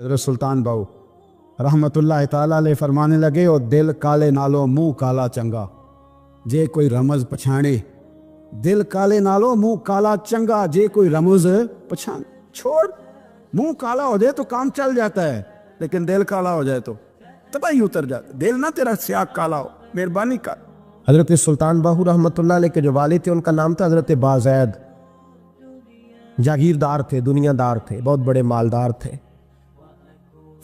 حضرت سلطان باؤ رحمت اللہ تعالیٰ علیہ فرمانے لگے اور دل کالے نالو منہ کالا چنگا جے کوئی رمز پچھانے، دل کالے نالو منہ کالا چنگا جے کوئی رمز پچھانے۔ چھوڑ، منہ کالا ہو جائے تو کام چل جاتا ہے، لیکن دل کالا ہو جائے تو تباہی اتر جاتا۔ دل نہ تیرا سیاق کالا ہو، مہربانی کر۔ حضرت سلطان باہو رحمۃ اللہ علیہ کے جو والد تھے ان کا نام تھا حضرت بازید۔ جاگیردار تھے، دنیا دار تھے، بہت بڑے مالدار تھے۔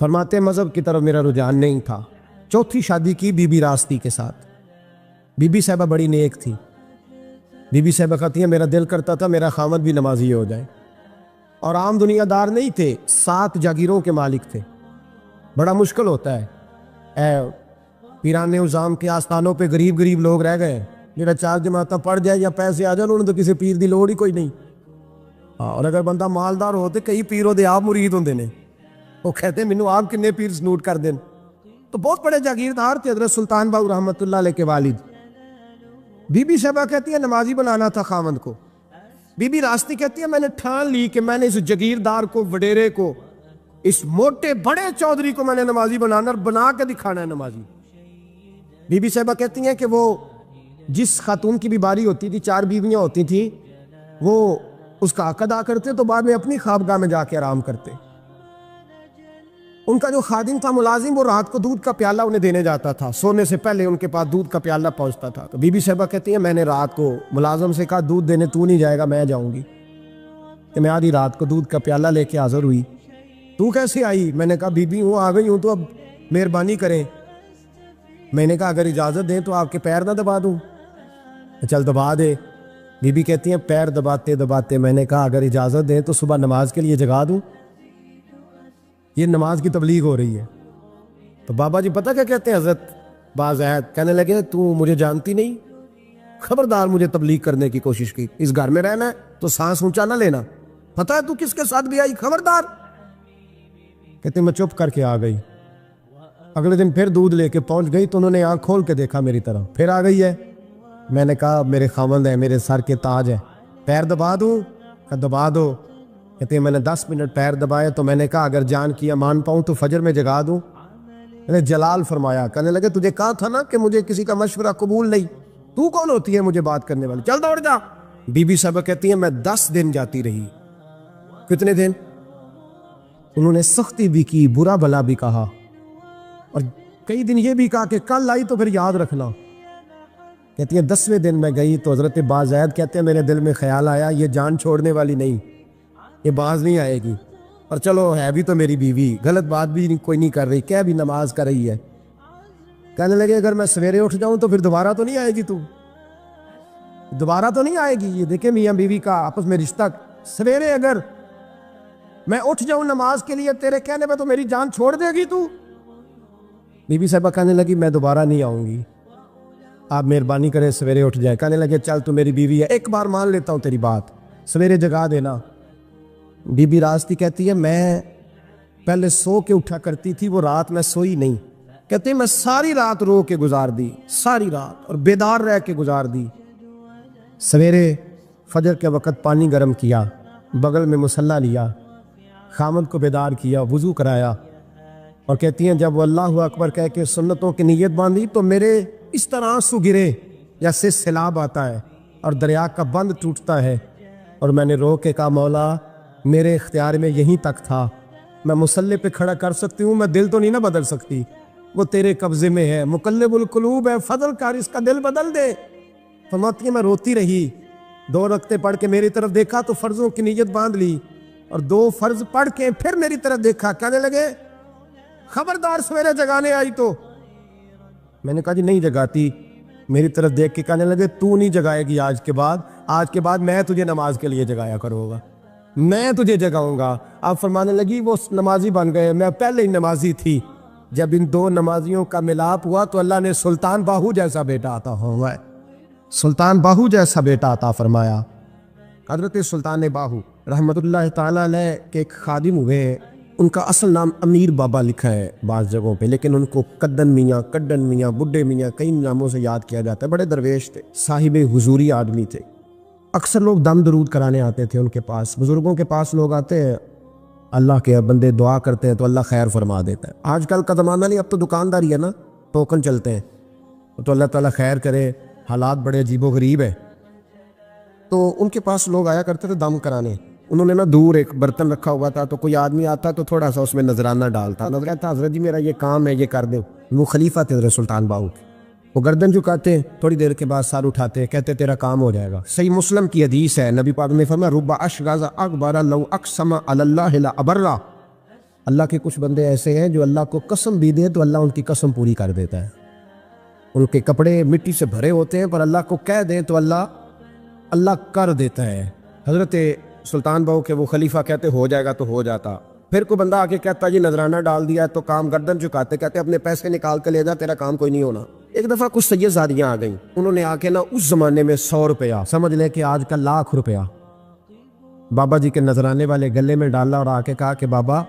فرماتے مذہب کی طرف میرا رجحان نہیں تھا۔ چوتھی شادی کی بی بی راستی کے ساتھ۔ بی بی صاحبہ بڑی نیک تھی۔ بی بی صاحبہ کہتی ہیں میرا دل کرتا تھا میرا خامد بھی نمازی ہو جائے، اور عام دنیا دار نہیں تھے، 7 جاگیروں کے مالک تھے۔ بڑا مشکل ہوتا ہے، پیران نظام کے آستانوں پہ غریب لوگ رہ گئے، میرا 4 جماعتیں پڑھ جائے یا پیسے آ جائے، انہوں نے تو کسی پیر دی لوڑ ہی کوئی نہیں۔ اور اگر بندہ مالدار ہوتے کئی پیروں دے آپ مرید ہوندے نے، وہ کہتے ہیں مینوں آپ کنے پیر سنوٹ کر دیں۔ تو بہت بڑے جاگیردار تھے حضرت سلطان باہو رحمۃ اللہ علیہ کے والد۔ بی بی صاحبہ کہتی ہے نمازی بنانا تھا خامند کو۔ بی بی راستی کہتی ہے میں نے ٹھان لی کہ میں نے اس جاگیردار کو، وڈیرے کو، اس موٹے بڑے چودھری کو میں نے نمازی بنانا اور بنا کے دکھانا ہے نمازی۔ بی بی صاحبہ کہتی ہیں کہ وہ جس خاتون کی بھی باری ہوتی تھی، 4 بیویاں ہوتی تھیں، وہ اس کا حق ادا کرتے تو بعد میں اپنی خوابگاہ میں جا کے آرام کرتے۔ ان کا جو خادم تھا ملازم، وہ رات کو دودھ کا پیالہ انہیں دینے جاتا تھا، سونے سے پہلے ان کے پاس دودھ کا پیالہ پہنچتا تھا۔ تو بی بی صاحبہ کہتی ہیں میں نے رات کو ملازم سے کہا دودھ دینے تو نہیں جائے گا، میں جاؤں گی۔ کہ میں آدھی رات کو دودھ کا پیالہ لے کے حاضر ہوئی۔ تو کیسے آئی؟ میں نے کہا بی بی ہوں، آ گئی ہوں، تو اب مہربانی کریں۔ میں نے کہا اگر اجازت دیں تو آپ کے پیر نہ دبا دوں؟ چل دبا دے۔ بی بی کہتی ہیں پیر دباتے دباتے میں نے کہا اگر اجازت دیں تو صبح نماز کے لیے جگا دوں؟ یہ نماز کی تبلیغ ہو رہی ہے۔ تو بابا جی پتہ کیا کہتے ہیں حضرت بازید؟ کہنے لگے تو مجھے جانتی نہیں، خبردار مجھے تبلیغ کرنے کی کوشش کی، اس گھر میں رہنا ہے تو سانس اونچا نہ لینا، پتہ ہے تو کس کے ساتھ بھی آئی، خبردار۔ کہتے میں چپ کر کے آ گئی۔ اگلے دن پھر دودھ لے کے پہنچ گئی تو انہوں نے آنکھ کھول کے دیکھا میری طرف، پھر آ گئی ہے۔ میں نے کہا میرے خاوند ہے، میرے سر کے تاج ہے، پیر دبا دوں؟ کہ دبا دو۔ کہتے ہیں میں نے 10 منٹ پیر دبائے تو میں نے کہا اگر جان کی امان پاؤں تو فجر میں جگا دوں؟ میں نے جلال فرمایا، کہنے لگے تجھے کہا تھا نا کہ مجھے کسی کا مشورہ قبول نہیں، تو کون ہوتی ہے مجھے بات کرنے والی، چل دوڑ جا۔ بی بی صاحبہ کہتی ہیں میں 10 دن جاتی رہی۔ کتنے دن؟ انہوں نے سختی بھی کی، برا بھلا بھی کہا، اور کئی دن یہ بھی کہا کہ کل آئی تو پھر یاد رکھنا۔ کہتی ہیں 10ویں دن میں گئی تو حضرت بازید کہتے ہیں میرے دل میں خیال آیا یہ جان چھوڑنے والی نہیں، یہ باز نہیں آئے گی، اور چلو ہے بھی تو میری بیوی، غلط بات بھی کوئی نہیں کر رہی، کہہ بھی نماز کر رہی ہے۔ کہنے لگے اگر میں سویرے اٹھ جاؤں تو پھر دوبارہ تو نہیں آئے گی، تو دوبارہ تو نہیں آئے گی؟ یہ دیکھیں میاں بیوی کا آپس میں رشتہ، سویرے اگر میں اٹھ جاؤں نماز کے لیے تیرے کہنے پہ تو میری جان چھوڑ دے گی تو؟ بی بی صاحبہ کہنے لگی میں دوبارہ نہیں آؤں گی، آپ مہربانی کریں سویرے اٹھ جائے۔ کہنے لگے چل تو میری بیوی ہے، ایک بار مان لیتا ہوں تیری بات، سویرے جگا دینا۔ بی بی راستی کہتی ہے میں پہلے سو کے اٹھا کرتی تھی، وہ رات میں سوئی نہیں۔ کہتے ہیں میں ساری رات رو کے گزار دی، ساری رات، اور بیدار رہ کے گزار دی۔ سویرے فجر کے وقت پانی گرم کیا، بغل میں مصلی لیا، خامد کو بیدار کیا، وضو کرایا، اور کہتی ہیں جب وہ اللہ اکبر کہہ کے سنتوں کی نیت باندھی تو میرے اس طرح آنسو گرے جیسے سیلاب آتا ہے اور دریا کا بند ٹوٹتا ہے، اور میں نے رو کے کہا مولا میرے اختیار میں یہیں تک تھا، میں مصلی پہ کھڑا کر سکتی ہوں، میں دل تو نہیں نہ بدل سکتی، وہ تیرے قبضے میں ہے، مقلب القلوب ہے، فضل کر اس کا دل بدل دے۔ فرماتی ہے میں روتی رہی، 2 رکعتیں پڑھ کے میری طرف دیکھا تو فرضوں کی نیت باندھ لی، اور 2 فرض پڑھ کے پھر میری طرف دیکھا، کہنے لگے خبردار سویرے جگانے آئی تو؟ میں نے کہا جی نہیں جگاتی۔ میری طرف دیکھ کے کہنے لگے تو نہیں جگائے گی آج کے بعد میں تجھے نماز کے لیے جگایا کروں گا، میں تجھے جگاؤں گا۔ آپ فرمانے لگی وہ نمازی بن گئے، میں پہلے ہی نمازی تھی۔ جب ان 2 نمازیوں کا ملاپ ہوا تو اللہ نے سلطان باہو جیسا بیٹا عطا ہوا ہے، سلطان باہو جیسا بیٹا عطا فرمایا۔ حضرت سلطان باہو رحمت اللہ تعالیٰ علیہ کے ایک خادم ہوئے ہیں، ان کا اصل نام امیر بابا لکھا ہے بعض جگہوں پہ، لیکن ان کو کدن میاں، بڈھے میاں کئی ناموں سے یاد کیا جاتا ہے۔ بڑے درویش تھے، صاحب حضوری آدمی تھے۔ اکثر لوگ دم درود کرانے آتے تھے ان کے پاس، بزرگوں کے پاس لوگ آتے ہیں اللہ کے بندے دعا کرتے ہیں تو اللہ خیر فرما دیتا ہے. آج کل کا زمانہ نہیں, اب تو دکانداری ہے نا, ٹوکن چلتے ہیں, تو اللہ تعالیٰ خیر کرے. حالات بڑے عجیب و غریب ہے. تو ان کے پاس لوگ آیا کرتے تھے دم کرانے. انہوں نے نا دور ایک برتن رکھا ہوا تھا, تو کوئی آدمی آتا تو تھوڑا سا اس میں نذرانہ ڈالتا. نظر تھا حضرت جی میرا یہ کام ہے, یہ کر دیں. وہ خلیفہ تھے حضرت سلطان باہو کے. وہ گردن جھکاتے, تھوڑی دیر کے بعد سر اٹھاتے, کہتے تیرا کام ہو جائے گا. صحیح مسلم کی حدیث ہے, نبی پاک نے فرمایا رب اشغاز اکبر لو اقسم علی اللہ لا ابرا. اللہ کے کچھ بندے ایسے ہیں جو اللہ کو قسم بھی دے تو اللہ ان کی قسم پوری کر دیتا ہے. ان کے کپڑے مٹی سے بھرے ہوتے ہیں, پر اللہ کو کہہ دیں تو اللہ کر دیتا ہے. حضرت سلطان باہو کے وہ خلیفہ کہتے ہو جائے گا تو ہو جاتا. پھر کوئی بندہ آ کے کہتا جی نذرانہ ڈال دیا تو کام, گردن جھکاتے کہتے اپنے پیسے نکال کے لے جا, تیرا کام کوئی نہیں ہونا. ایک دفعہ کچھ سید زادیاں آ گئیں, انہوں نے آ کے نا اس زمانے میں 100 روپیہ, سمجھ لے کہ آج کا 1,00,000 روپیہ, بابا جی کے نذرانے والے گلے میں ڈالا اور آ کے کہا کہ بابا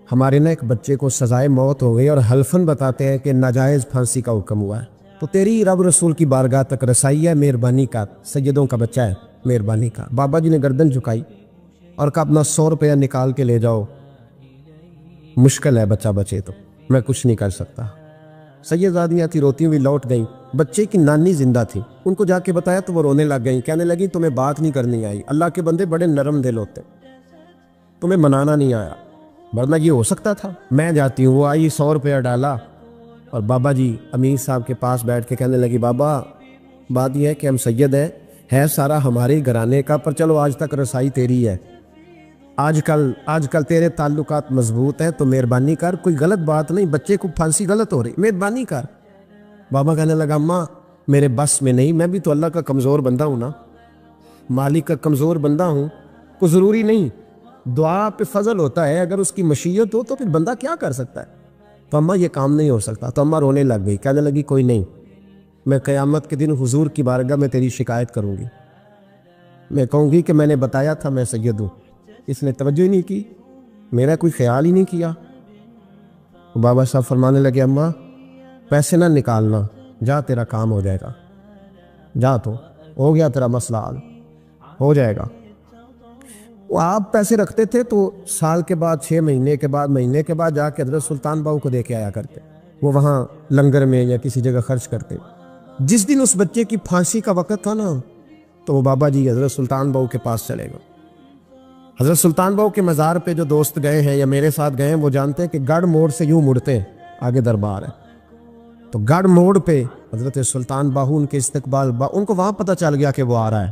ہمارے نا ایک بچے کو سزائے موت ہو گئی اور حلفاً بتاتے ہیں کہ ناجائز پھانسی کا حکم ہوا ہے, تو تیری رب رسول کی بارگاہ تک رسائی ہے, مہربانی کر, سیدوں کا بچہ ہے, مہربانی کر. بابا جی نے گردن جھکائی اور کہا اپنا 100 روپیہ نکال کے لے جاؤ, مشکل ہے بچہ بچے تو, میں کچھ نہیں کر سکتا. سید زادیاں تھی, روتی ہوئی لوٹ گئیں. بچے کی نانی زندہ تھی, ان کو جا کے بتایا تو وہ رونے لگ گئیں, کہنے لگی تمہیں بات نہیں کرنی آئی, اللہ کے بندے بڑے نرم دل ہوتے, تمہیں منانا نہیں آیا, ورنہ یہ ہو سکتا تھا. میں جاتی ہوں. وہ آئی, 100 روپیہ ڈالا اور بابا جی امیر صاحب کے پاس بیٹھ کے کہنے لگی بابا بات یہ ہے کہ ہم سید ہیں, ہے سارا ہمارے گھرانے کا, پر چلو آج تک رسائی تیری ہے, آج کل تیرے تعلقات مضبوط ہیں تو مہربانی کر, کوئی غلط بات نہیں, بچے کو پھانسی غلط ہو رہی, مہربانی کر. بابا کہنے لگا اماں میرے بس میں نہیں, میں بھی تو اللہ کا کمزور بندہ ہوں نا, مالک کا کمزور بندہ ہوں, کوئی ضروری نہیں, دعا پہ فضل ہوتا ہے, اگر اس کی مشیت ہو تو پھر بندہ کیا کر سکتا ہے. تو اماں یہ کام نہیں ہو سکتا. تو اماں رونے لگ گئی, کہنے لگی کوئی نہیں, میں قیامت کے دن حضور کی بارگاہ میں تیری شکایت کروں گی, میں کہوں گی کہ میں نے بتایا تھا میں سید ہوں, اس نے توجہ ہی نہیں کی, میرا کوئی خیال ہی نہیں کیا. بابا صاحب فرمانے لگے اماں پیسے نہ نکالنا, جا تیرا کام ہو جائے گا, جا تو ہو گیا تیرا مسئلہ حل, ہو جائے گا. وہ آپ پیسے رکھتے تھے تو سال کے بعد 6 مہینے کے بعد جا کے حضرت سلطان باہو کو دے کے آیا کرتے, وہ وہاں لنگر میں یا کسی جگہ خرچ کرتے. جس دن اس بچے کی پھانسی کا وقت تھا نا, تو وہ بابا جی حضرت سلطان باہو کے پاس چلے گئے. حضرت سلطان باہو کے مزار پہ جو دوست گئے ہیں یا میرے ساتھ گئے ہیں وہ جانتے ہیں کہ گڑھ موڑ سے یوں مڑتے ہیں, آگے دربار ہے, تو گڑھ موڑ پہ حضرت سلطان باہو ان کے استقبال, ان کو وہاں پتہ چل گیا کہ وہ آ رہا ہے.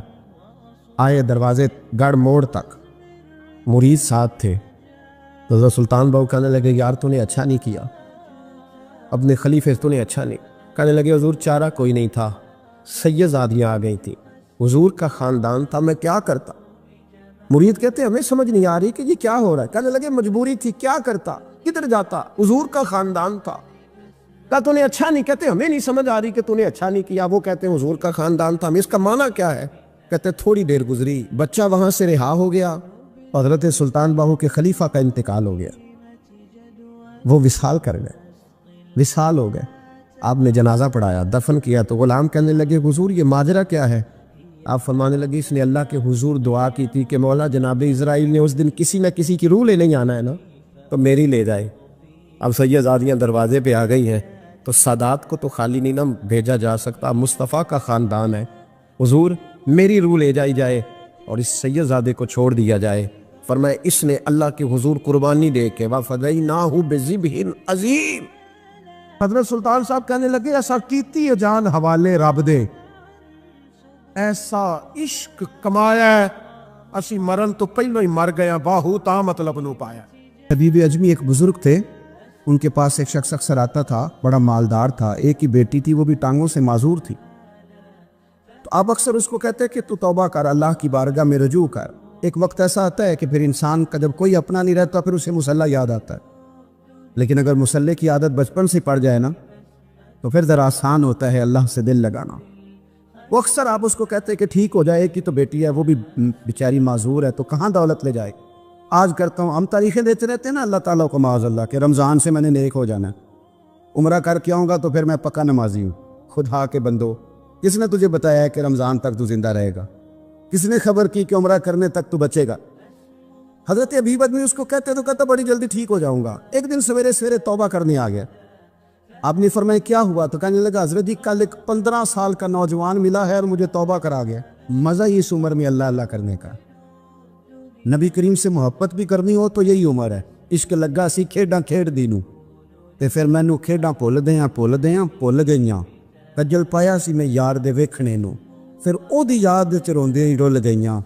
آئے دروازے گڑھ موڑ تک, مرید ساتھ تھے. حضرت سلطان باہو کہنے لگے یار تو نے اچھا نہیں کیا, اپنے خلیفے تو نے اچھا نہیں. کہنے لگے حضور چارہ کوئی نہیں تھا, سید زادیاں آ گئی تھیں, حضور کا خاندان تھا, میں کیا کرتا. مرید کہتے ہمیں سمجھ نہیں آ رہی کہ یہ کیا ہو رہا ہے. کہنے لگے مجبوری تھی, کیا کرتا, کدھر جاتا, حضور کا خاندان تھا. کہا تو نے اچھا نہیں, کہتے ہمیں نہیں سمجھ آ رہی کہ تو نے اچھا نہیں کیا. وہ کہتے ہیں حضور کا خاندان تھا, ہمیں اس کا معنی کیا ہے. کہتے تھوڑی دیر گزری, بچہ وہاں سے رہا ہو گیا, حضرت سلطان باہو کے خلیفہ کا انتقال ہو گیا, وہ وصال کر گئے, وصال ہو گئے. آپ نے جنازہ پڑھایا, دفن کیا, تو غلام کہنے لگے حضور یہ ماجرا کیا ہے. آپ فرمانے لگے اس نے اللہ کے حضور دعا کی تھی کہ مولا جناب اسرائیل نے اس دن کسی نہ کسی کی روح لے نہیں آنا ہے نا, تو میری لے جائے. اب سید زادیاں دروازے پہ آ گئی ہیں, تو سادات کو تو خالی نہیں نہ بھیجا جا سکتا, مصطفیٰ کا خاندان ہے, حضور میری روح لے جائی جائے اور اس سید زادے کو چھوڑ دیا جائے. فرمایا اس نے اللہ کے حضور قربانی دے کے وَفَدَيْنَاهُ بِذِبْحٍ عَظِيمٍ. حضرت سلطان صاحب کہنے لگے ایسا کیتی جان حوالے رب دے, ایسا عشق کمایا ہے, اسی مرن تو پہلو ہی مر گیا, باہو تا مطلب نو پایا. حبیب اجمی ایک بزرگ تھے, ان کے پاس ایک شخص اکثر آتا تھا, بڑا مالدار تھا, ایک ہی بیٹی تھی, وہ بھی ٹانگوں سے معذور تھی. تو آپ اکثر اس کو کہتے کہ تو توبہ کر, اللہ کی بارگاہ میں رجوع کر. ایک وقت ایسا آتا ہے کہ پھر انسان کا جب کوئی اپنا نہیں رہتا پھر اسے مصلی یاد آتا ہے, لیکن اگر مصلی کی عادت بچپن سے پڑ جائے نا تو پھر ذرا آسان ہوتا ہے اللہ سے دل لگانا. وہ اکثر آپ اس کو کہتے کہ ٹھیک ہو جائے, کہ تو بیٹی ہے, وہ بھی بیچاری معذور ہے, تو کہاں دولت لے جائے. آج کرتا ہوں, ہم تاریخیں دیتے رہتے ہیں نا اللہ تعالیٰ کو معاذ اللہ کہ رمضان سے میں نے نیک ہو جانا ہے, عمرہ کر کے آؤں گا تو پھر میں پکا نمازی ہوں. خدا کے بندو, کس نے تجھے بتایا ہے کہ رمضان تک تو زندہ رہے گا؟ کس نے خبر کی کہ عمرہ کرنے تک تو بچے گا؟ حضرت ابی بدوی اس کو کہتے تو کہتا بڑی جلدی ٹھیک ہو جاؤں گا. ایک دن سویرے سویرے توبہ کرنے آ گیا. آپ نے فرمایا کیا ہوا؟ تو کہنے لگا حضرت جی کل ایک 15 سال کا نوجوان ملا ہے اور مجھے توبہ کرا گیا. مزہ ہی اس عمر میں اللہ اللہ کرنے کا. نبی کریم سے محبت بھی کرنی ہو تو یہی عمر ہے. عشق لگا سی کھیڈاں کھیڈ دی نوں تے پھر مینوں کھیڈاں بھُل گئیاں. کجل پایا سی میں یار دے ویکھنے نوں پھر او دی یاد وچ روندیاں ہی رول گئیاں.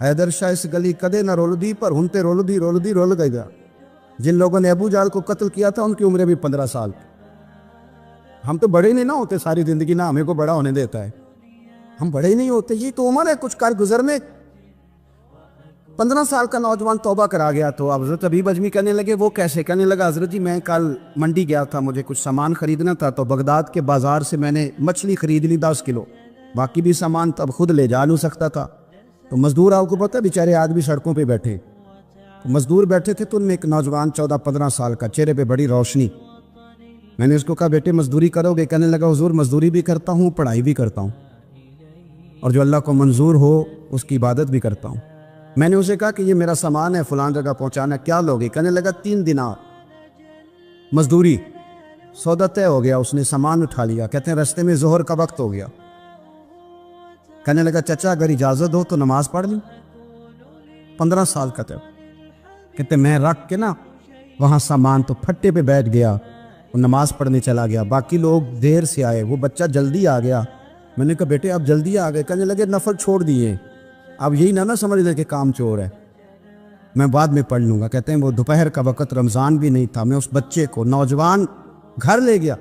حیدر شاہ اس گلی کدے نہ رول دی پر ہن تے رول گئی گا. جن لوگوں نے ابو جہل کو قتل کیا تھا ان کی عمریں بھی 15 سال. ہم تو بڑے نہیں نہ ہوتے ساری زندگی، نہ ہمیں کو بڑا ہونے دیتا ہے. ہم بڑے ہی نہیں ہوتے. یہ تو عمر ہے کچھ کر گزرنے. 15 سال کا نوجوان توبہ کرا گیا. تو حضرت ابی بجمی کہنے لگے وہ کیسے؟ کہنے لگا حضرت جی میں کل منڈی گیا تھا، مجھے کچھ سامان خریدنا تھا تو بغداد کے بازار سے میں نے مچھلی خرید لی 10 کلو. باقی بھی سامان تب خود لے جا نہیں سکتا تھا. تو مزدور آپ کو پتہ ہے بیچارے آج بھی سڑکوں پہ بیٹھے. تو مزدور بیٹھے تھے تو ان میں ایک نوجوان 14-15 سال کا، چہرے پہ بڑی روشنی. میں نے اس کو کہا بیٹے مزدوری کرو گے؟ کہنے لگا حضور مزدوری بھی کرتا ہوں، پڑھائی بھی کرتا ہوں، اور جو اللہ کو منظور ہو اس کی عبادت بھی کرتا ہوں. میں نے اسے کہا کہ یہ میرا سامان ہے فلان جگہ پہنچانا، کیا لوگے؟ کہنے لگا 3 دینار مزدوری. سودا طے ہو گیا. اس نے سامان اٹھا لیا. کہتے ہیں رستے میں ظہر کا وقت ہو گیا. کہنے لگا چچا اگر اجازت ہو تو نماز پڑھ لوں. 15 سال کا تھا. کہتے میں رکھ کے نا وہاں سامان تو پھٹے پہ بیٹھ گیا اور نماز پڑھنے چلا گیا. باقی لوگ دیر سے آئے، وہ بچہ جلدی آ گیا. میں نے کہا بیٹے آپ جلدی آ گئے؟ کہنے لگے نفل چھوڑ دیے. اب یہی نہ سمجھ لے کہ کام چور ہے، میں بعد میں پڑھ لوں گا. کہتے ہیں وہ دوپہر کا وقت، رمضان بھی نہیں تھا. میں اس بچے کو نوجوان گھر لے گیا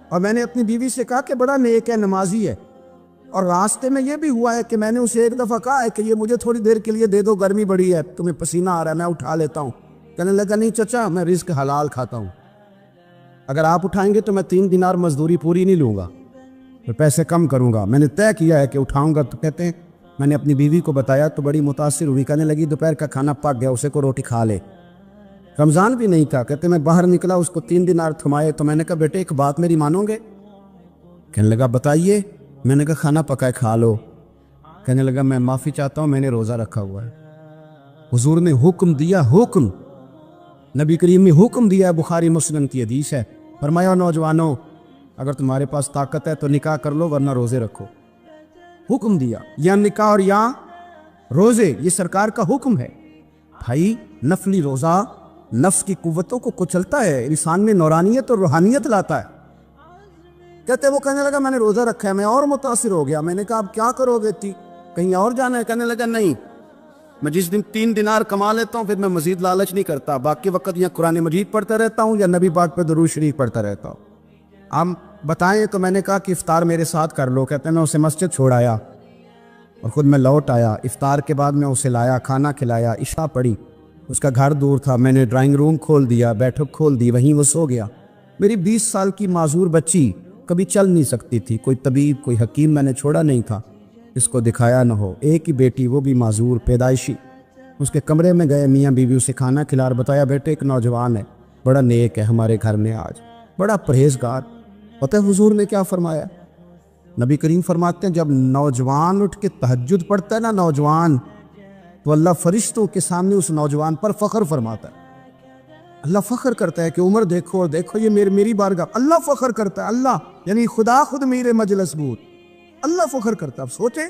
اور میں نے اپنی بیوی سے کہا کہ بڑا نیک ہے، نمازی ہے. اور راستے میں یہ بھی ہوا ہے کہ میں نے اسے ایک دفعہ کہا ہے کہ یہ مجھے تھوڑی دیر کے لیے دے دو، گرمی بڑی ہے، تمہیں پسینہ آ رہا ہے، میں اٹھا لیتا ہوں. کہنے لگا نہیں چچا میں رزق حلال کھاتا ہوں، اگر آپ اٹھائیں گے تو میں 3 دینار مزدوری پوری نہیں لوں گا، میں پیسے کم کروں گا. میں نے طے کیا ہے کہ اٹھاؤں گا. تو کہتے ہیں میں نے اپنی بیوی کو بتایا تو بڑی متاثر ہوئی. کہنے لگی دوپہر کا کھانا پک گیا، اسے کو روٹی کھا لے. رمضان بھی نہیں تھا. کہتے میں باہر نکلا، اس کو 3 دینار تھمائے. تو میں نے کہا بیٹے ایک بات میری مانو گے؟ کہنے لگا بتائیے. میں نے کہا کھانا پکائے کھا لو. کہنے لگا میں معافی چاہتا ہوں، میں نے روزہ رکھا ہوا ہے. حضور نے حکم دیا، حکم نبی کریم نے حکم دیا. بخاری مسلم کی حدیث ہے. فرمایا نوجوانوں اگر تمہارے پاس طاقت ہے تو نکاح کر لو ورنہ روزے رکھو. حکم دیا، یا نکاح اور یا روزے، یہ سرکار کا حکم ہے. بھائی نفلی روزہ نفس کی قوتوں کو کچلتا ہے، انسان میں نورانیت اور روحانیت لاتا ہے. کہتے وہ کہنے لگا میں نے روزہ رکھا ہے. میں اور متاثر ہو گیا. میں نے کہا اب کیا کرو گے؟ کہیں اور جانا ہے؟ کہنے لگا نہیں، میں جس دن 3 دینار کما لیتا ہوں پھر میں مزید لالچ نہیں کرتا. باقی وقت یا قرآن مجید پڑھتا رہتا ہوں یا نبی پاک پہ درود شریف پڑھتا رہتا ہوں. ہم بتائیں تو میں نے کہا کہ افطار میرے ساتھ کر لو. کہتے ہیں میں اسے مسجد چھوڑ آیا اور خود میں لوٹ آیا. افطار کے بعد میں اسے لایا، کھانا کھلایا، عشاء پڑھی. اس کا گھر دور تھا، میں نے ڈرائنگ روم کھول دیا، بیٹھک کھول دی، وہیں وہ سو گیا. میری 20 سال کی معذور بچی کبھی چل نہیں سکتی تھی. کوئی طبیب کوئی حکیم میں نے چھوڑا نہیں تھا اس کو دکھایا نہ ہو. ایک ہی بیٹی، وہ بھی معذور پیدائشی. اس کے کمرے میں گئے، میاں بیوی اسے کھانا کھلا اور بتایا بیٹے ایک نوجوان ہے، بڑا نیک ہے ہمارے گھر میں، آج بڑا پرہیزگار. پتہ ہے حضور نے کیا فرمایا؟ نبی کریم فرماتے ہیں جب نوجوان اٹھ کے تہجد پڑھتا ہے نا نوجوان، تو اللہ فرشتوں کے سامنے اس نوجوان پر فخر فرماتا ہے. اللہ فخر کرتا ہے کہ عمر دیکھو اور دیکھو یہ میری بارگاہ. اللہ فخر کرتا ہے، اللہ یعنی خدا خود میرے مجلس بود، اللہ فخر کرتا ہے. اب سوچے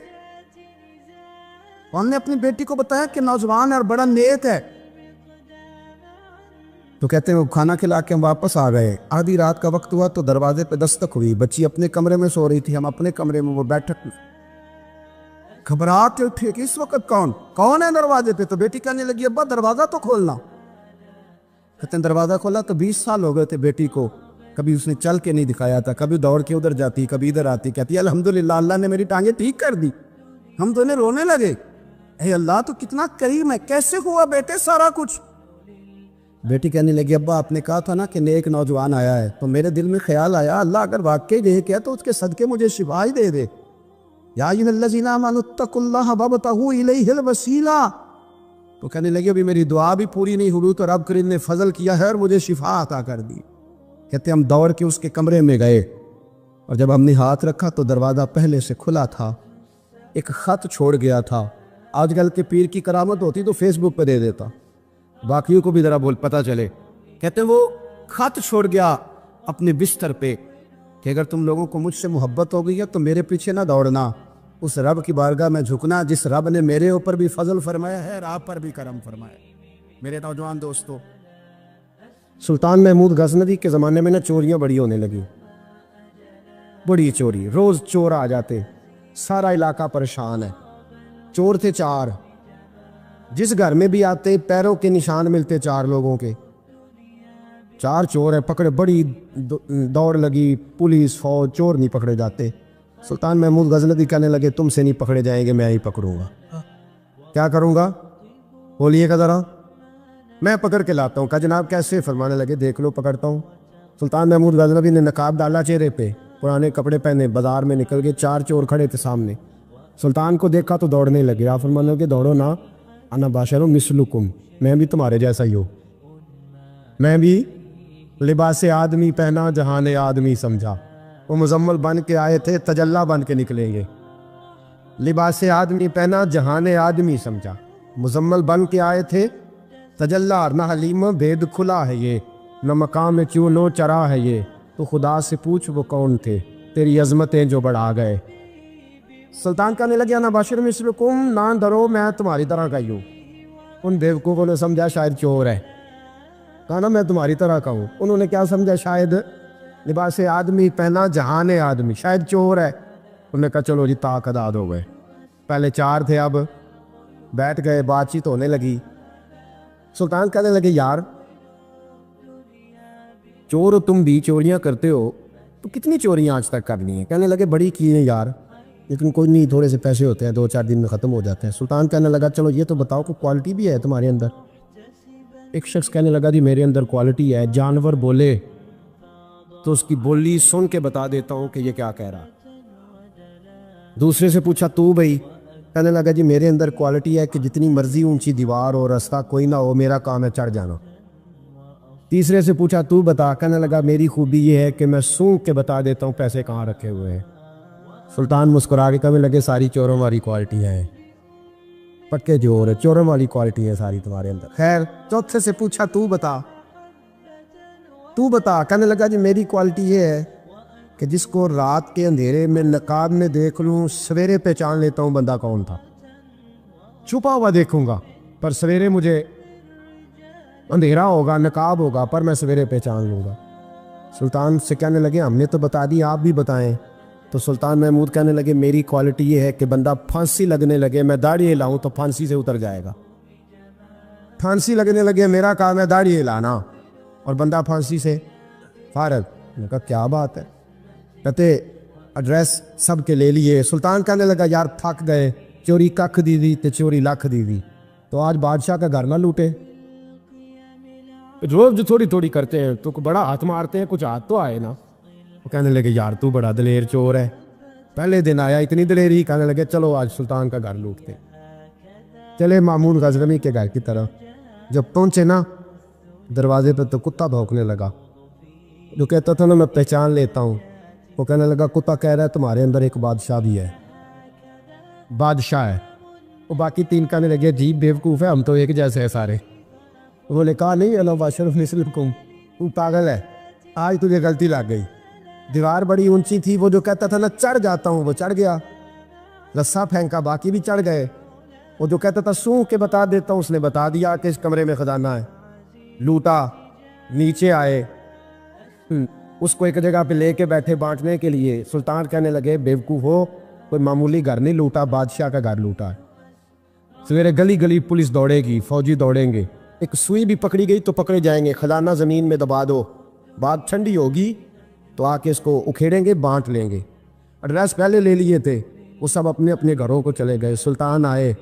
کون نے اپنی بیٹی کو بتایا کہ نوجوان ہے اور بڑا نیک ہے. تو کہتے ہیں وہ کھانا کھلا کے ہم واپس آ گئے. آدھی رات کا وقت ہوا تو دروازے پہ دستک ہوئی. بچی اپنے کمرے میں سو رہی تھی، ہم اپنے کمرے میں، وہ بیٹھک میں. گھبراہٹ اٹھی کہ اس وقت کون ہے دروازے پہ؟ تو بیٹی کہنے لگی ابا دروازہ تو کھولنا. کہتے ہیں دروازہ کھولا تو 20 سال ہو گئے تھے بیٹی کو، کبھی اس نے چل کے نہیں دکھایا تھا، کبھی دوڑ کے ادھر جاتی کبھی ادھر آتی. کہتی الحمدللہ اللہ نے میری ٹانگیں ٹھیک کر دی. ہم تو انہیں رونے لگے، اے اللہ تو کتنا کریم ہے، کیسے ہوا بیٹے سارا کچھ؟ بیٹی کہنے لگی ابا آپ نے کہا تھا نا کہ نیک نوجوان آیا ہے، تو میرے دل میں خیال آیا اللہ اگر واقعی نیک ہے تو اس کے صدقے مجھے شفا ہی دے دے. یا ایھا الذین آمنوا اتقوا اللہ وابتغوا الیہ الوسیلہ. تو کہنے لگی ابھی میری دعا بھی پوری نہیں ہوئی تو رب کریم نے فضل کیا ہے اور مجھے شفا عطا کر دی. کہتے ہم دوڑ کے اس کے کمرے میں گئے اور جب ہم نے ہاتھ رکھا تو دروازہ پہلے سے کھلا تھا. ایک خط چھوڑ گیا تھا آج کل کے پیر کی کرامت ہوتی تو فیس بک پہ دے دیتا, باقیوں کو بھی ذرا پتہ چلے. کہتے ہیں وہ خط چھوڑ گیا اپنے بستر پہ کہ اگر تم لوگوں کو مجھ سے محبت ہو گئی ہے تو میرے پیچھے نہ دوڑنا, اس رب کی بارگاہ میں جھکنا جس رب نے میرے اوپر بھی فضل فرمایا ہے اور آپ پر بھی کرم فرمایا. میرے نوجوان دوستو, سلطان محمود غزنوی کے زمانے میں نا چوریاں بڑی ہونے لگی, بڑی چوری, روز چور آ جاتے, سارا علاقہ پریشان ہے. چور تھے 4, جس گھر میں بھی آتے پیروں کے نشان ملتے 4 لوگوں کے. 4 چور ہیں پکڑے, بڑی دوڑ لگی, پولیس فوج, چور نہیں پکڑے جاتے. سلطان محمود غزنوی کہنے لگے تم سے نہیں پکڑے جائیں گے, میں ہی پکڑوں گا. کیا کروں گا بولیے گا ذرا, میں پکڑ کے لاتا ہوں. کہا جناب کیسے؟ فرمانے لگے دیکھ لو پکڑتا ہوں. سلطان محمود غزنوی نے نقاب ڈالا چہرے پہ, پرانے کپڑے پہنے, بازار میں نکل گئے. 4 چور کھڑے تھے سامنے. سلطان کو دیکھا تو دوڑنے لگے. آپ فرمانے لگے دوڑو نا, انا باشر مثلکم, میں بھی تمہارے جیسا ہی ہوں, میں بھی لباس آدمی پہنا جہان آدمی سمجھا. وہ مزمل بن کے آئے تھے, تجلا بن کے نکلیں گے. لباس آدمی پہنا جہان آدمی سمجھا, مزمل بن کے آئے تھے تجلا. نہ حلیم بھید کھلا ہے یہ, نہ مقام چونو چرا ہے یہ, تو خدا سے پوچھ وہ کون تھے تیری عظمتیں جو بڑھا گئے. سلطان کہنے لگے نا باشر مثلکم, نہ ڈرو میں تمہاری طرح کا ہی ہوں. ان بیوقوفوں نے سمجھا شاید چور ہے. کہا نا میں تمہاری طرح کا ہوں. انہوں نے کیا سمجھا, شاید لباس آدمی پہنا جہان آدمی, شاید چور ہے. انہوں نے کہا چلو جی طاقت آد ہو گئے. پہلے 4 تھے, اب بیٹھ گئے, بات چیت ہونے لگی. سلطان کہنے لگے یار چور ہو تم بھی, چوریاں کرتے ہو تو کتنی چوریاں آج تک کرنی ہیں؟ کہنے لگے بڑی کی ہیں یار, لیکن کوئی نہیں, تھوڑے سے پیسے ہوتے ہیں, 2-4 دن میں ختم ہو جاتے ہیں. سلطان کہنے لگا چلو یہ تو بتاؤ کہ کوالٹی بھی ہے تمہارے اندر. ایک شخص کہنے لگا جی میرے اندر کوالٹی ہے, جانور بولے تو اس کی بولی سن کے بتا دیتا ہوں کہ یہ کیا کہہ رہا. دوسرے سے پوچھا تو بھائی؟ کہنے لگا جی میرے اندر کوالٹی ہے کہ جتنی مرضی اونچی دیوار اور راستہ کوئی نہ ہو, میرا کام ہے چڑھ جانا. تیسرے سے پوچھا تو بتا. کہنے لگا میری خوبی یہ ہے کہ میں سونگ کے بتا دیتا ہوں پیسے کہاں رکھے ہوئے ہیں. سلطان مسکرا کے کہنے لگے ساری چوروں والی کوالٹی ہے, پکے چور ہے, چوروں والی کوالٹی ہے ساری تمہارے اندر. خیر چوتھے سے پوچھا تو بتا, تو بتا. کہنے لگا جی میری کوالٹی یہ ہے کہ جس کو رات کے اندھیرے میں نقاب میں دیکھ لوں, سویرے پہچان لیتا ہوں بندہ کون تھا. چھپا ہوا دیکھوں گا پر سویرے مجھے اندھیرا ہوگا, نقاب ہوگا, پر میں سویرے پہچان لوں گا. سلطان سے کہنے لگے ہم نے تو بتا دی, آپ بھی بتائیں. تو سلطان محمود کہنے لگے میری کوالٹی یہ ہے کہ بندہ پھانسی لگنے لگے, میں داڑھی ہلاؤں تو پھانسی سے اتر جائے گا. پھانسی لگنے لگے, میرا کام ہے داڑھی ہلانا اور بندہ پھانسی سے فارغ. میں کہا کیا بات ہے. کہتے ایڈریس سب کے لے لیے. سلطان کہنے لگا یار تھک گئے, چوری ککھ دی دی تے چوری لکھ دی دی, تو آج بادشاہ کا گھر نہ لوٹے. روز جو تھوڑی تھوڑی کرتے ہیں تو بڑا ہاتھ مارتے ہیں, کچھ ہاتھ تو آئے نا. وہ کہنے لگے یار تو بڑا دلیر چور ہے, پہلے دن آیا اتنی دلیری. کہنے لگے چلو آج سلطان کا گھر لوٹتے. چلے محمود غزنوی کے گھر کی طرف. جب پہنچے نا دروازے پہ تو کتا بھونکنے لگا. جو کہتا تھا نا میں پہچان لیتا ہوں, وہ کہنے لگا کتا کہہ رہا ہے تمہارے اندر ایک بادشاہ بھی ہے. بادشاہ ہے. وہ باقی 3 کہنے لگے عجیب بیوقوف ہے, ہم تو ایک جیسے ہیں سارے. انہوں نے کہا نہیں اللہ باشرف مثلکم, تو پاگل ہے, آج تجھے غلطی لگ گئی. دیوار بڑی اونچی تھی, وہ جو کہتا تھا نا چڑھ جاتا ہوں وہ چڑھ گیا, رسا پھینکا باقی بھی چڑھ گئے. وہ جو کہتا تھا سونگ کے بتا دیتا ہوں, اس نے بتا دیا کہ اس کمرے میں خزانہ ہے. لوٹا, نیچے آئے, اس کو ایک جگہ پہ لے کے بیٹھے بانٹنے کے لیے. سلطان کہنے لگے بیوقوف ہو, کوئی معمولی گھر نہیں لوٹا, بادشاہ کا گھر لوٹا ہے. سویرے گلی گلی پولیس دوڑے گی, فوجی دوڑیں گے, ایک سوئی بھی پکڑی گئی تو پکڑے جائیں گے. خزانہ زمین میں دبا دو, بات ٹھنڈی ہوگی تو آ کے اس کو اکھیڑیں گے, بانٹ لیں گے. ایڈریس پہلے لے لیے تھے, وہ سب اپنے اپنے گھروں کو چلے گئے. سلطان آئے,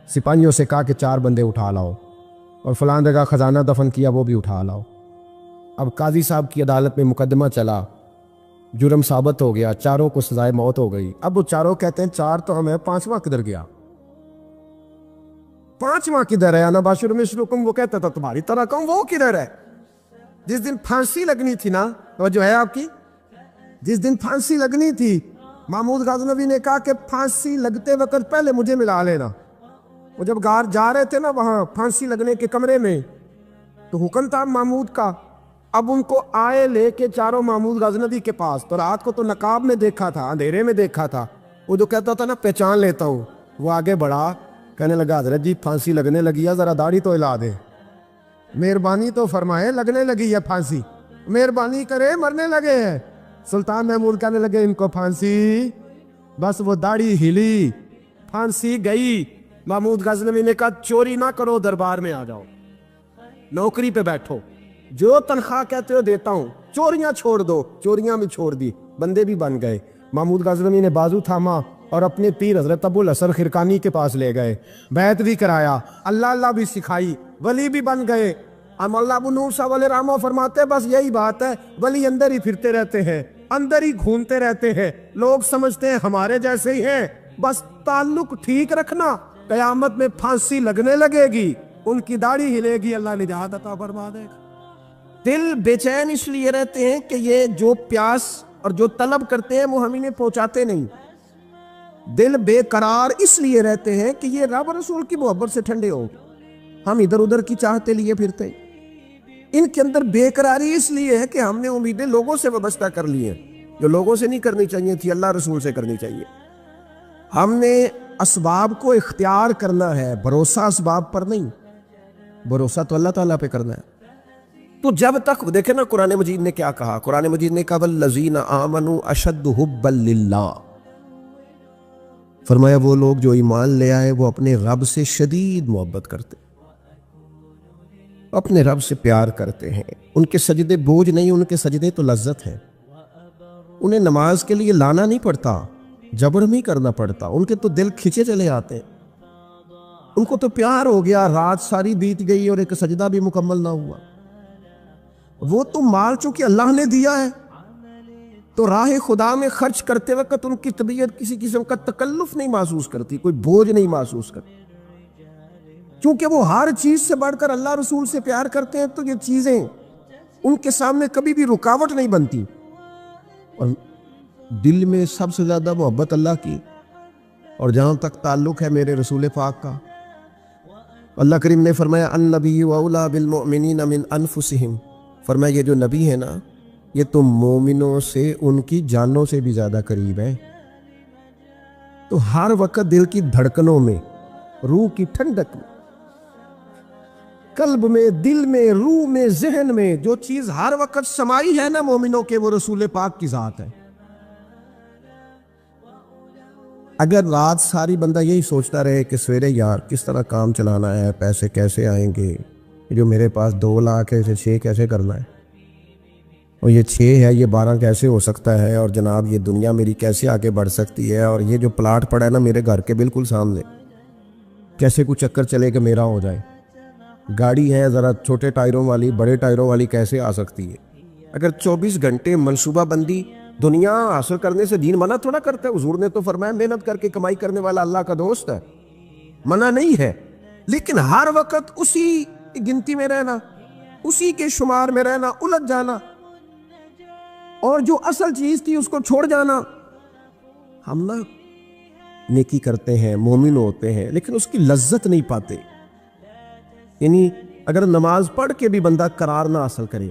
سپاہیوں سے کہا کہ 4 بندے اٹھا لاؤ, اور فلاں جگہ خزانہ دفن کیا وہ بھی اٹھا لاؤ. اب قاضی صاحب کی عدالت میں مقدمہ چلا, جرم ثابت ہو گیا, 4 کو سزائے موت ہو گئی. اب وہ 4 کہتے ہیں 4 تو ہمیں, 5واں کدھر گیا؟ 5واں کدھر ہے؟ انا باشر مثلکم, وہ کہتا تھا تمہاری طرح کہوں, وہ کدھر ہے؟ جس دن پھانسی لگنی تھی نا, وہ جو ہے آپ کی, جس دن پھانسی لگنی تھی, محمود غزنوی نے کہا کہ پھانسی لگتے وقت پہلے مجھے ملا لینا. وہ جب غار جا رہے تھے نا وہاں پھانسی لگنے کے کمرے میں، تو حکم تھا محمود کا، اب ان کو آئے لے کے چاروں محمود غزنوی کے پاس، تو رات کو تو نقاب میں دیکھا تھا، اندھیرے میں دیکھا تھا، وہ جو کہتا تھا نا پہچان لیتا ہوں، وہ آگے بڑھا، کہنے لگا حضرت جی پھانسی لگنے لگی ہے، ذرا داڑھی تو ہلا دے، مہربانی تو فرمائے، لگنے لگی ہے پھانسی، مہربانی کرے، مرنے لگے ہیں۔ سلطان محمود کہنے لگے ان کو پھانسی، بس وہ داڑھی ہلی، پھانسی گئی۔ محمود غزنوی نے کہا چوری نہ کرو، دربار میں آ جاؤ، نوکری پہ بیٹھو، جو تنخواہ کہتے ہو دیتا ہوں، چوریاں چھوڑ دو، چوریاں بھی چھوڑ دی، بندے بھی بن گئے۔ محمود غزنوی نے بازو تھاما اور اپنے پیر حضرت ابو الحسن خرقانی کے پاس لے گئے، بیعت بھی کرایا، اللہ اللہ بھی سکھائی، ولی بھی بن گئے۔ ام اللہ ابو نور صاحب علیہ رحمہ فرماتے بس یہی بات ہے، ولی اندر ہی پھرتے رہتے ہیں، اندر ہی گھومتے رہتے ہیں، لوگ سمجھتے ہیں ہمارے جیسے ہی ہیں، بس تعلق ٹھیک رکھنا، قیامت میں پھانسی لگنے لگے گی، ان کی داڑھی ہلے گی، اللہ نجات عطا فرما دے گا۔ دل بے چین اس لیے رہتے ہیں کہ یہ جو پیاس اور جو طلب کرتے ہیں وہ ہم انہیں پہنچاتے نہیں، دل بے قرار اس لیے رہتے ہیں کہ یہ رب رسول کی محبت سے ٹھنڈے ہوں گے، ہم ادھر ادھر کی چاہتے لیے پھرتے ہیں۔ ان کے اندر بے قراری اس لیے ہے کہ ہم نے امیدیں لوگوں سے وابستہ کر لی ہیں، جو لوگوں سے نہیں کرنی چاہیے تھی، اللہ رسول سے کرنی چاہیے۔ ہم نے اسباب کو اختیار کرنا ہے، بھروسہ اسباب پر نہیں، بھروسہ تو اللہ تعالیٰ پہ کرنا ہے۔ تو جب تک دیکھیں نا قرآن مجید نے کیا کہا، قرآن مجید نے کہا والذین آمنوا اشد حبا للہ، فرمایا وہ لوگ جو ایمان لے آئے وہ اپنے رب سے شدید محبت کرتے، اپنے رب سے پیار کرتے ہیں، ان کے سجدے بوجھ نہیں، ان کے سجدے تو لذت ہے، انہیں نماز کے لیے لانا نہیں پڑتا، جبر نہیں کرنا پڑتا، ان کے تو دل کھچے چلے آتے ہیں، ان کو تو پیار ہو گیا، رات ساری بیت گئی اور ایک سجدہ بھی مکمل نہ ہوا۔ وہ تو مال چونکہ اللہ نے دیا ہے تو راہ خدا میں خرچ کرتے وقت ان کی طبیعت کسی قسم کا تکلف نہیں محسوس کرتی، کوئی بوجھ نہیں محسوس کرتی، کیونکہ وہ ہر چیز سے بڑھ کر اللہ رسول سے پیار کرتے ہیں، تو یہ چیزیں ان کے سامنے کبھی بھی رکاوٹ نہیں بنتی۔ اور دل میں سب سے زیادہ محبت اللہ کی، اور جہاں تک تعلق ہے میرے رسول پاک کا، اللہ کریم نے فرمایا النبی اولی بالمؤمنین من انفسہم، فرمایا یہ جو نبی ہے نا یہ تم مومنوں سے ان کی جانوں سے بھی زیادہ قریب ہے۔ تو ہر وقت دل کی دھڑکنوں میں، روح کی ٹھنڈک میں، قلب میں، دل میں، روح میں، ذہن میں جو چیز ہر وقت سمائی ہے نا مومنوں کے، وہ رسول پاک کی ذات ہے۔ اگر رات ساری بندہ یہی سوچتا رہے کہ سویرے یار کس طرح کام چلانا ہے، پیسے کیسے آئیں گے، جو میرے پاس 2 لاکھ ہے اسے 6 کیسے کرنا ہے، اور یہ 6 ہے یہ 12 کیسے ہو سکتا ہے، اور جناب یہ دنیا میری کیسے آگے بڑھ سکتی ہے، اور یہ جو پلاٹ پڑا ہے نا میرے گھر کے بالکل سامنے کیسے کچھ چکر چلے کہ میرا ہو جائے، گاڑی ہے ذرا چھوٹے ٹائروں والی بڑے ٹائروں والی کیسے آ سکتی ہے۔ اگر 24 گھنٹے منصوبہ بندی دنیا حاصل کرنے سے دین منع تھوڑا کرتا ہے، حضور نے تو فرمایا محنت کر کے کمائی کرنے والا اللہ کا دوست ہے، منع نہیں ہے، لیکن ہر وقت اسی گنتی میں رہنا، اسی کے شمار میں رہنا، الجھ جانا، اور جو اصل چیز تھی اس کو چھوڑ جانا۔ ہم نا نیکی کرتے ہیں، مومن ہوتے ہیں، لیکن اس کی لذت نہیں پاتے۔ یعنی اگر نماز پڑھ کے بھی بندہ قرار نہ حاصل کرے،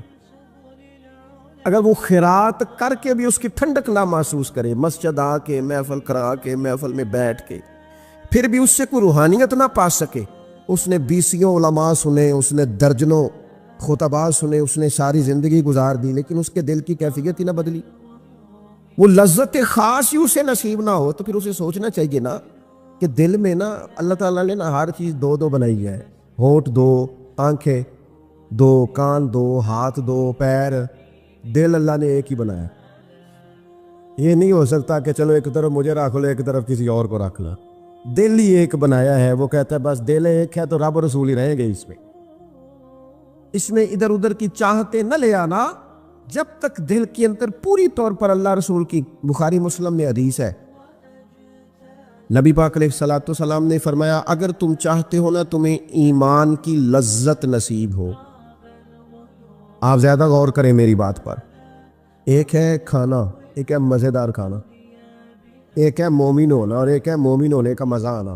اگر وہ خیرات کر کے بھی اس کی ٹھنڈک نہ محسوس کرے، مسجد آ کے محفل کرا کے محفل میں بیٹھ کے پھر بھی اس سے کوئی روحانیت نہ پا سکے، اس نے 20 علماء سنے، اس نے درجنوں خطباء سنے، اس نے ساری زندگی گزار دی، لیکن اس کے دل کی کیفیت ہی نہ بدلی، وہ لذت خاص ہی اسے نصیب نہ ہو، تو پھر اسے سوچنا چاہیے نا کہ دل میں نا اللہ تعالیٰ نے نا ہر چیز 2 بنائی ہے، ہونٹ 2، آنکھیں 2، کان 2، ہاتھ 2، پیر، دل اللہ نے ایک ہی بنایا۔ یہ نہیں ہو سکتا کہ چلو ایک طرف مجھے رکھ لو ایک طرف کسی اور کو رکھ لو، دل ہی ایک بنایا ہے۔ وہ کہتا ہے بس دل ایک ہے تو رب رسول ہی رہیں گے، اس میں ادھر ادھر کی چاہتے نہ لے آنا، جب تک دل کے اندر پوری طور پر اللہ رسول کی، بخاری مسلم میں حدیث ہے، نبی پاک علیہ الصلوۃ والسلام نے فرمایا اگر تم چاہتے ہو نا تمہیں ایمان کی لذت نصیب ہو، آپ زیادہ غور کریں میری بات پر، ایک ہے کھانا، ایک ہے مزیدار کھانا، ایک ہے مومن ہونا اور ایک ہے مومن ہونے کا مزہ آنا۔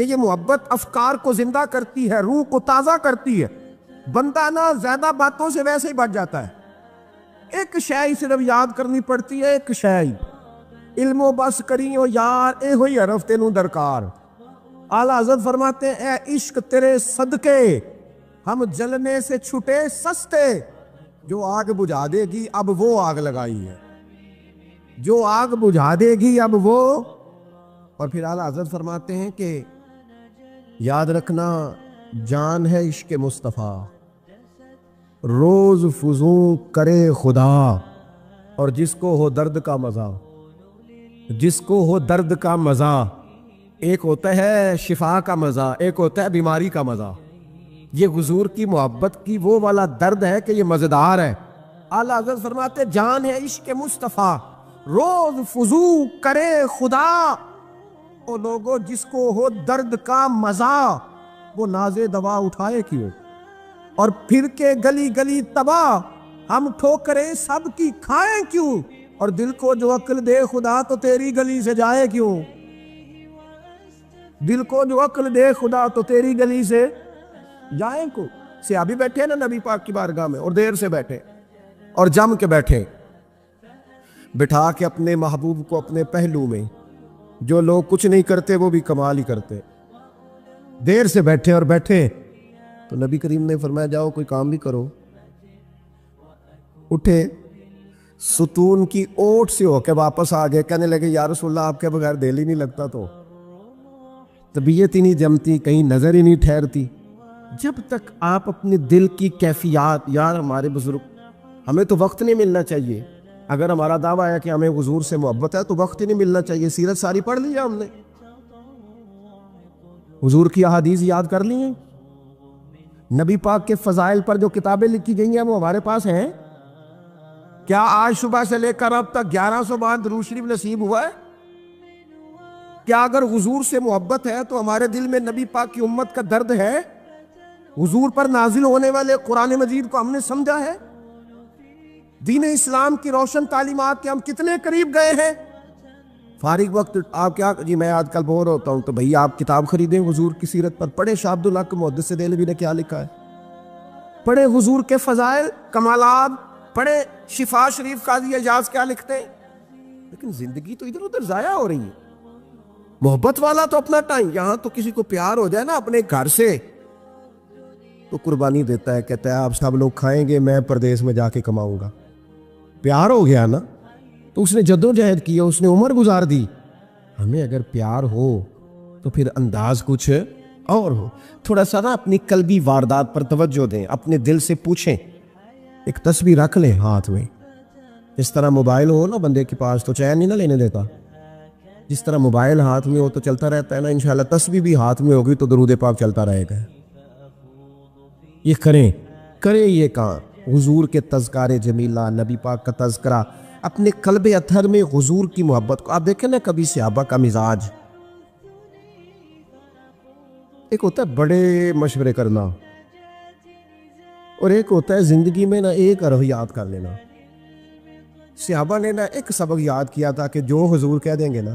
کہ یہ محبت افکار کو زندہ کرتی ہے، روح کو تازہ کرتی ہے. بندہ نا زیادہ باتوں سے ویسے ہی بچ جاتا ہے. ایک شے صرف یاد کرنی پڑتی ہے، ایک شے علم و بس کریو یار اے ہوئی حرف تینوں درکار. اعلیٰ حضرت فرماتے ہیں اے عشق تیرے صدقے ہم جلنے سے چھٹے سستے. جو آگ بجھا دے گی اب وہ آگ لگائی ہے، جو آگ بجھا دے گی اب وہ. اور پھر اعلیٰ حضرت فرماتے ہیں کہ یاد رکھنا جان ہے عشق مصطفیٰ، روز فزوں کرے خدا. اور جس کو ہو درد کا مزہ، جس کو ہو درد کا مزہ، ایک ہوتا ہے شفا کا مزہ، ایک ہوتا ہے بیماری کا مزہ. یہ حضور کی محبت کی وہ والا درد ہے کہ یہ مزیدار ہے. اعلیٰ حضرت فرماتے جان ہے عشق مصطفیٰ، روز فزوں کرے خدا. وہ لوگوں جس کو ہو درد کا مزہ، وہ نازے دوا اٹھائے کیوں؟ اور پھر کے گلی گلی تباہ ہم ٹھوکریں سب کی کھائیں کیوں؟ اور دل کو جو عقل دے خدا تو تیری گلی سے جائے کیوں؟ دل کو جو عقل دے خدا تو تیری گلی سے جائیں کو. صحابی بیٹھے نا نبی پاک کی بارگاہ میں، اور دیر سے بیٹھے اور جم کے بیٹھے، بٹھا کے اپنے محبوب کو اپنے پہلو میں. جو لوگ کچھ نہیں کرتے وہ بھی کمال ہی کرتے. دیر سے بیٹھے اور بیٹھے تو نبی کریم نے فرمایا جاؤ کوئی کام بھی کرو. اٹھے، ستون کی اوٹ سے ہو کے واپس آ گئے. کہنے لگے یا رسول اللہ آپ کے بغیر دل ہی نہیں لگتا، تو طبیعت ہی نہیں جمتی، کہیں نظر ہی نہیں ٹھہرتی. جب تک آپ اپنے دل کی کیفیات، یار ہمارے بزرگ، ہمیں تو وقت نہیں ملنا چاہیے. اگر ہمارا دعویٰ ہے کہ ہمیں حضور سے محبت ہے تو وقت ہی نہیں ملنا چاہیے. سیرت ساری پڑھ لی ہے ہم نے، حضور کی احادیث یاد کر لی ہیں، نبی پاک کے فضائل پر جو کتابیں لکھی گئی ہیں وہ ہمارے پاس ہیں. کیا آج صبح سے لے کر اب تک 1100 بار درود شریف نصیب ہوا ہے؟ کیا اگر حضور سے محبت ہے تو ہمارے دل میں نبی پاک کی امت کا درد ہے؟ حضور پر نازل ہونے والے قرآن مجید کو ہم نے سمجھا ہے؟ دین اسلام کی روشن تعلیمات کے ہم کتنے قریب گئے ہیں؟ فارغ وقت آپ کیا جی میں آج کل بور ہوتا ہوں تو بھئی آپ کتاب خریدیں حضور کی سیرت پر، پڑھیں شاہ عبدالحق محدث دہلوی نے کیا لکھا ہے، پڑھیں حضور کے فضائل کمالات، پڑھیں شفا شریف قاضی اعجاز کیا لکھتے ہیں. لیکن زندگی تو ادھر ادھر ضائع ہو رہی ہے. محبت والا تو اپنا ٹائم، یہاں تو کسی کو پیار ہو جائے نا اپنے گھر سے تو قربانی دیتا ہے، کہتا ہے آپ سب لوگ کھائیں گے، میں پردیس میں جا کے کماؤں گا. پیار ہو گیا نا تو اس نے جدوجہد کیا، اس نے عمر گزار دی. ہمیں اگر پیار ہو تو پھر انداز کچھ اور ہو. تھوڑا سا نا اپنی قلبی واردات پر توجہ دیں، اپنے دل سے پوچھیں. ایک تسبیح رکھ لیں ہاتھ میں، جس طرح موبائل ہو نا بندے کے پاس تو چین نہیں نہ لینے دیتا، جس طرح موبائل ہاتھ میں ہو تو چلتا رہتا ہے نا، انشاءاللہ تسبیح بھی ہاتھ میں ہوگی تو درود پاک چلتا رہے گا. یہ کریں یہ کام. حضور کے تذکار جمیلہ، نبی پاک کا تذکرہ، اپنے قلب اطہر میں حضور کی محبت کو. آپ دیکھیں نا کبھی صحابہ کا مزاج، ایک ہوتا ہے بڑے مشورے کرنا اور ایک ہوتا ہے زندگی میں نا ایک حرف یاد کر لینا. صحابہ نے نا ایک سبق یاد کیا تھا کہ جو حضور کہہ دیں گے نا،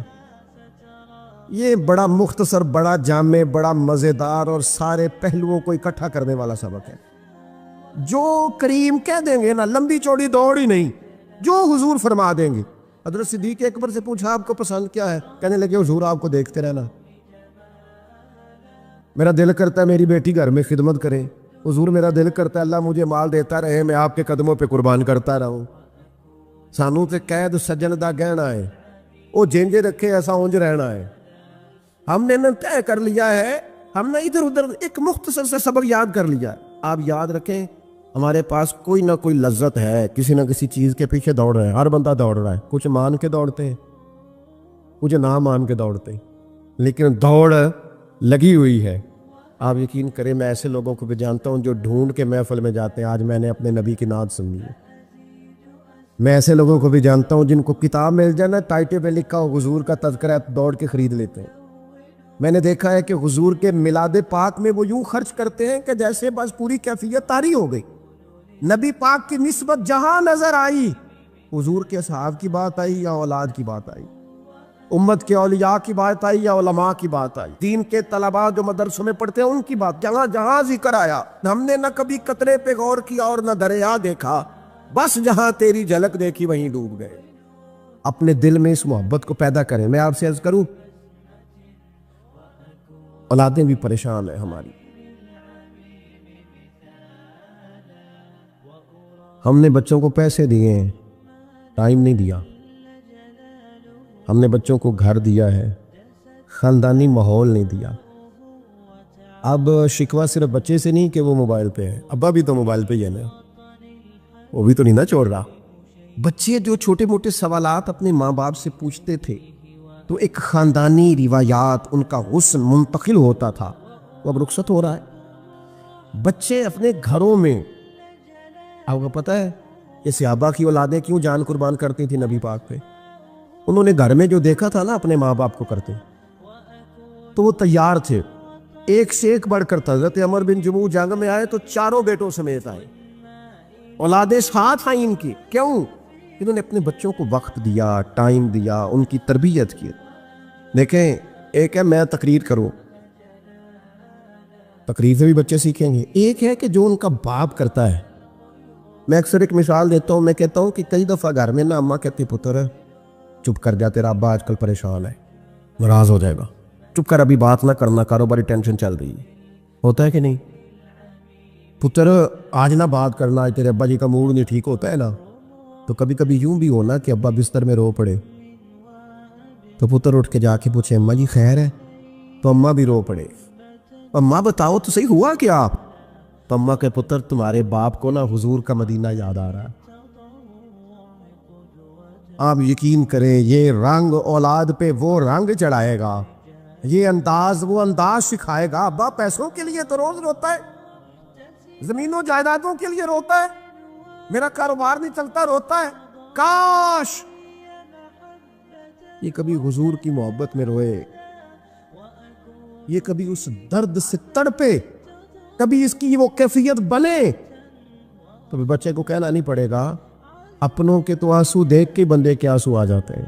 یہ بڑا مختصر، بڑا جامع، بڑا مزیدار اور سارے پہلوؤں کو اکٹھا کرنے والا سبق ہے. جو کریم کہہ دیں گے نا، لمبی چوڑی دوڑ ہی نہیں، جو حضور فرما دیں گے. حضرت صدیق اکبر سے پوچھا آپ کو پسند کیا ہے؟ کہنے لگے حضور آپ کو دیکھتے رہنا، میرا دل کرتا ہے میری بیٹی گھر میں خدمت کرے. حضور میرا دل کرتا ہے اللہ مجھے مال دیتا رہے، میں آپ کے قدموں پہ قربان کرتا رہوں. سانو تے قید سجن دا گہنا ہے، وہ جینجے رکھے ایسا اونج رہنا ہے. ہم نے نہ طے کر لیا ہے، ہم نے ادھر ادھر ایک مختصر سے سبق یاد کر لیا. آپ یاد رکھیں ہمارے پاس کوئی نہ کوئی لذت ہے، کسی نہ کسی چیز کے پیچھے دوڑ رہے ہیں. ہر بندہ دوڑ رہا ہے، کچھ مان کے دوڑتے ہیں، کچھ نہ مان کے دوڑتے ہیں، لیکن دوڑ لگی ہوئی ہے. آپ یقین کریں میں ایسے لوگوں کو بھی جانتا ہوں جو ڈھونڈ کے محفل میں جاتے ہیں. آج میں نے اپنے نبی کی نعت سنی ہے. میں ایسے لوگوں کو بھی جانتا ہوں جن کو کتاب مل جائے نا، ٹائٹل پہ لکھا ہو حضور کا تذکرہ، دوڑ کے خرید لیتے ہیں. میں نے دیکھا ہے کہ حضور کے میلاد پاک میں وہ یوں خرچ کرتے ہیں کہ جیسے بس پوری کیفیت طاری ہو گئی. نبی پاک کی نسبت جہاں نظر آئی، حضور کے اصحاب کی بات آئی یا اولاد کی بات آئی. امت کے اولیاء کی بات آئی یا علماء کی بات آئی، دین کے طلباء جو مدرسوں میں پڑھتے ہیں ان کی بات، جہاں جہاں ذکر آیا ہم نے نہ کبھی قطرے پہ غور کیا اور نہ دریا دیکھا، بس جہاں تیری جھلک دیکھی وہیں ڈوب گئے۔ اپنے دل میں اس محبت کو پیدا کریں۔ میں آپ سے عرض کروں، اولادیں بھی پریشان ہیں ہماری، ہم نے بچوں کو پیسے دیے ہیں، ٹائم نہیں دیا، ہم نے بچوں کو گھر دیا ہے، خاندانی ماحول نہیں دیا۔ اب شکوہ صرف بچے سے نہیں کہ وہ موبائل پہ ہے، ابا بھی تو موبائل پہ ہی ہے نا، وہ بھی تو نہیں نا چھوڑ رہا۔ بچے جو چھوٹے موٹے سوالات اپنے ماں باپ سے پوچھتے تھے تو ایک خاندانی روایات، ان کا حسن منتقل ہوتا تھا، وہ اب رخصت ہو رہا ہے۔ بچے اپنے گھروں میں، آپ کو پتہ ہے یہ صحابہ کی اولادیں کیوں جان قربان کرتی تھی نبی پاک پہ؟ انہوں نے گھر میں جو دیکھا تھا نا اپنے ماں باپ کو کرتے، تو وہ تیار تھے، ایک سے ایک بڑھ کر تھا۔ حضرت عمر بن جموح جنگ میں آئے تو چاروں بیٹوں سمیت آئے، اولادیں ساتھ آئیں ان کی، کیوں؟ انہوں نے اپنے بچوں کو وقت دیا، ٹائم دیا، ان کی تربیت کی۔ دیکھیں، ایک ہے میں تقریر کروں، تقریر سے بھی بچے سیکھیں گے، ایک ہے کہ جو ان کا باپ کرتا ہے۔ میں اکثر ایک مثال دیتا ہوں، میں کہتا ہوں کہ کئی دفعہ گھر میں نا اماں کہتی پتر چپ کر جا، تیرا ابا آج کل پریشان ہے، ناراض ہو جائے گا، چپ کر، ابھی بات نہ کرنا، کاروباری ٹینشن چل رہی ہے، ہوتا ہے کہ نہیں؟ پتر آج نہ بات کرنا، آج تیرے ابا جی کا موڈ نہیں ٹھیک، ہوتا ہے نا؟ تو کبھی کبھی یوں بھی ہونا کہ ابا بستر میں رو پڑے تو پتر اٹھ کے جا کے پوچھے اماں جی خیر ہے، تو اماں بھی رو پڑے، اماں بتاؤ تو صحیح ہوا کیا؟ تو اماں کے پتر تمہارے باپ کو نا حضور کا مدینہ یاد آ رہا ہے۔ آپ یقین کریں، یہ رنگ اولاد پہ وہ رنگ چڑھائے گا، یہ انداز وہ انداز سکھائے گا۔ ابا پیسوں کے لیے تو روز روتا ہے، زمینوں جائیدادوں کے لیے روتا ہے، میرا کاروبار نہیں چلتا روتا ہے، کاش یہ کبھی حضور کی محبت میں روئے، یہ کبھی اس درد سے تڑپے، کبھی اس کی وہ کیفیت بنے، تو بچے کو کہنا نہیں پڑے گا۔ اپنوں کے تو آنسو دیکھ کے بندے کے آنسو آ جاتے ہیں۔